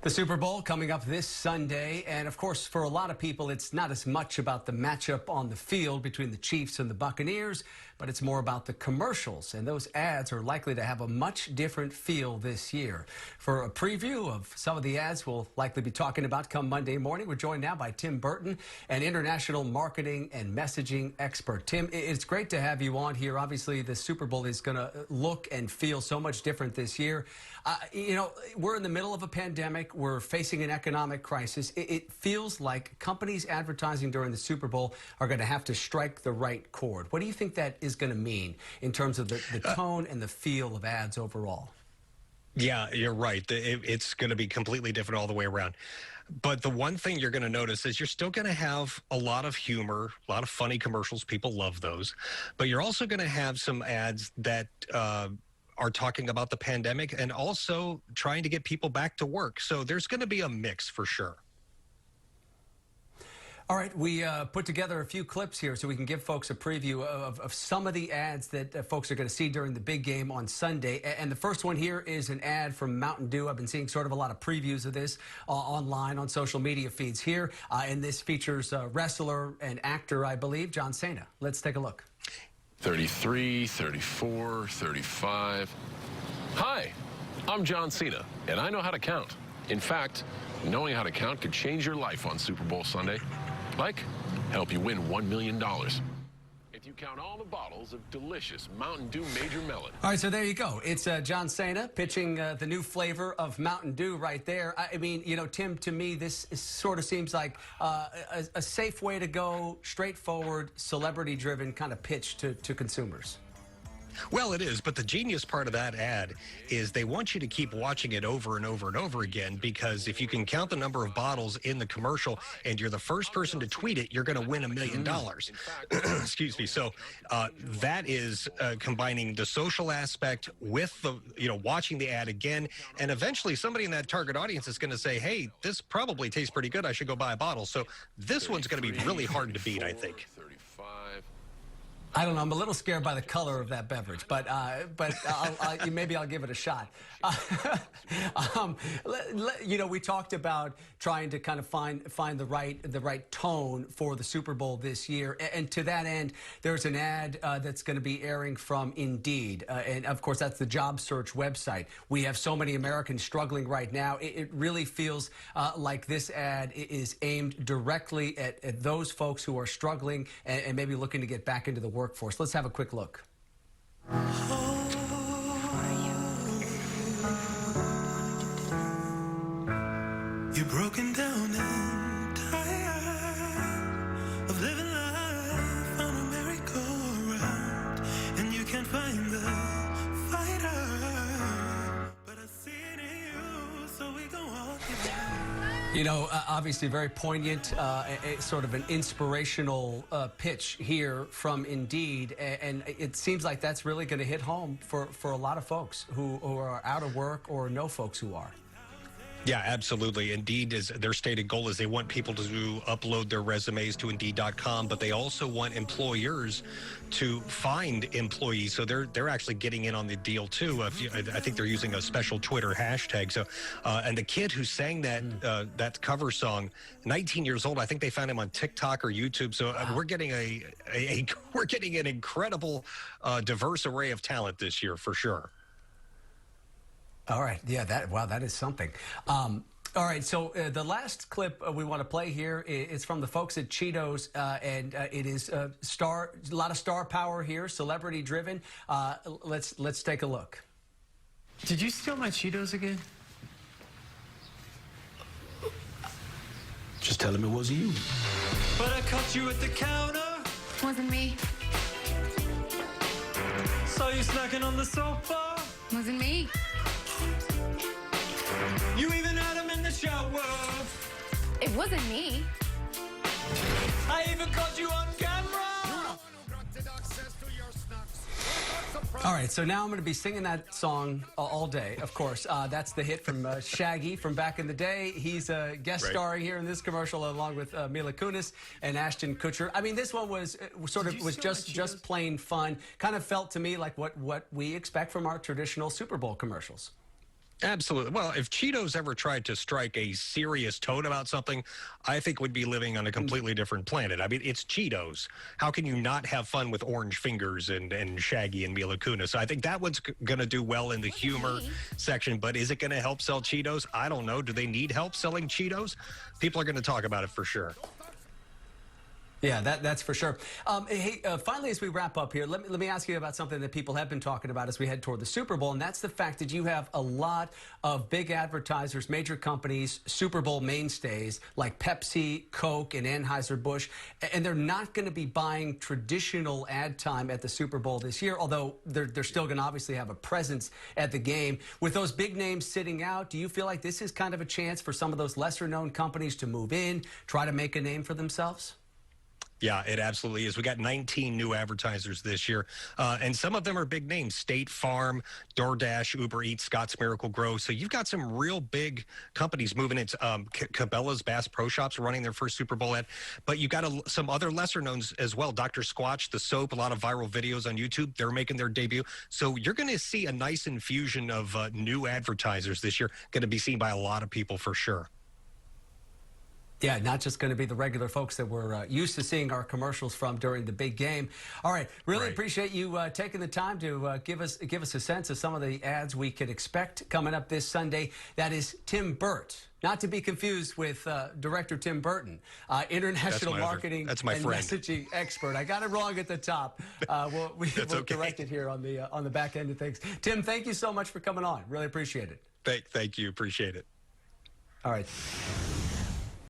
The Super Bowl coming up this Sunday, and of course, for a lot of people, it's not as much about the matchup on the field between the Chiefs and the Buccaneers, but it's more about the commercials, and those ads are likely to have a much different feel this year. For a preview of some of the ads we'll likely be talking about come Monday morning, we're joined now by Tim Burton, an international marketing and messaging expert. Tim, it's great to have you on here. Obviously, the Super Bowl is going to look and feel so much different this year. We're in the middle of a pandemic. We're facing an economic crisis. It feels like companies advertising during the Super Bowl are going to have to strike the right chord. What do you think that is going to mean in terms of the tone and the feel of ads overall? Yeah, you're right. It's going to be completely different all the way around. But the one thing you're going to notice is you're still going to have a lot of humor, a lot of funny commercials. People love those. But you're also going to have some ads that are talking about the pandemic and also trying to get people back to work. So there's going to be a mix for sure. All right, we put together a few clips here so we can give folks a preview of some of the ads that folks are going to see during the big game on Sunday. And the first one here is an ad from Mountain Dew. I've been seeing sort of a lot of previews of this online on social media feeds here. And this features wrestler and actor, I believe, John Cena. Let's take a look. 33, 34, 35. Hi, I'm John Cena, and I know how to count. In fact, knowing how to count could change your life on Super Bowl Sunday. Like, help you win $1 million. If you count all the bottles of delicious Mountain Dew Major Melon. All right, so there you go. It's John Cena pitching the new flavor of Mountain Dew right there. I mean, Tim, to me, this sort of seems like a safe way to go, straightforward, celebrity-driven kind of pitch to consumers. Well, it is, but the genius part of that ad is they want you to keep watching it over and over and over again, because if you can count the number of bottles in the commercial and you're the first person to tweet it, you're going to win $1 million. Excuse me. So that is combining the social aspect with the, watching the ad again. And eventually somebody in that target audience is going to say, hey, this probably tastes pretty good. I should go buy a bottle. So this one's going to be really hard to beat, I think. 35. I don't know. I'm a little scared by the color of that beverage, but maybe I'll give it a shot. We talked about trying to kind of find the right tone for the Super Bowl this year, and to that end, there's an ad that's going to be airing from Indeed, and of course that's the job search website. We have so many Americans struggling right now. It really feels like this ad is aimed directly at those folks who are struggling and maybe looking to get back into the workforce. Let's have a quick look. You're broken down and tired of living life on a merry-go-round, and you can't find the fighter, but I see it in you, so we go on. Obviously very poignant, sort of an inspirational pitch here from Indeed, and it seems like that's really going to hit home for a lot of folks who are out of work or know folks who are. Yeah, absolutely. Indeed, their stated goal is they want people to upload their resumes to Indeed.com, but they also want employers to find employees. So they're actually getting in on the deal too. I think they're using a special Twitter hashtag. So, and the kid who sang that cover song, 19 years old, I think they found him on TikTok or YouTube. So we're getting we're getting an incredible, diverse array of talent this year for sure. All right. Yeah, that is something. All right. So the last clip we want to play here is from the folks at Cheetos, and it is a lot of star power here, celebrity driven. Let's take a look. Did you steal my Cheetos again? Just tell him it wasn't you. But I caught you at the counter. Wasn't me. Saw you snacking on the sofa. Wasn't me. You even had him in the shower. It wasn't me. I even caught you on camera. All right, so now I'm going to be singing that song all day, of course. That's the hit from Shaggy from back in the day. He's guest starring here in this commercial along with Mila Kunis and Ashton Kutcher. I mean, this one was just plain fun. Kind of felt to me like what we expect from our traditional Super Bowl commercials. Absolutely. Well, if Cheetos ever tried to strike a serious tone about something, I think we'd be living on a completely different planet. I mean, it's Cheetos. How can you not have fun with Orange Fingers and Shaggy and Mila Kunis? So I think that one's going to do well in the humor section, but is it going to help sell Cheetos? I don't know. Do they need help selling Cheetos? People are going to talk about it for sure. Yeah, that's for sure. Hey, finally, as we wrap up here, let me ask you about something that people have been talking about as we head toward the Super Bowl, and that's the fact that you have a lot of big advertisers, major companies, Super Bowl mainstays like Pepsi, Coke, and Anheuser-Busch, and they're not going to be buying traditional ad time at the Super Bowl this year, although they're still going to obviously have a presence at the game. With those big names sitting out, do you feel like this is kind of a chance for some of those lesser-known companies to move in, try to make a name for themselves? Yeah, it absolutely is. We got 19 new advertisers this year, and some of them are big names: State Farm, DoorDash, Uber Eats, Scott's Miracle Grow. So you've got some real big companies moving into Cabelas, Bass Pro Shops running their first Super Bowl ad. But you got some other lesser knowns as well. Dr. Squatch, the soap, a lot of viral videos on YouTube. They're making their debut. So you're going to see a nice infusion of new advertisers this year. Going to be seen by a lot of people for sure. Yeah, not just going to be the regular folks that we're used to seeing our commercials from during the big game. All right, really appreciate you taking the time to give us a sense of some of the ads we could expect coming up this Sunday. That is Tim Burt, not to be confused with Director Tim Burton, international marketing and messaging expert. I got it wrong at the top. We'll correct it here on the back end of things. Tim, thank you so much for coming on. Really appreciate it. Thank you. Appreciate it. All right.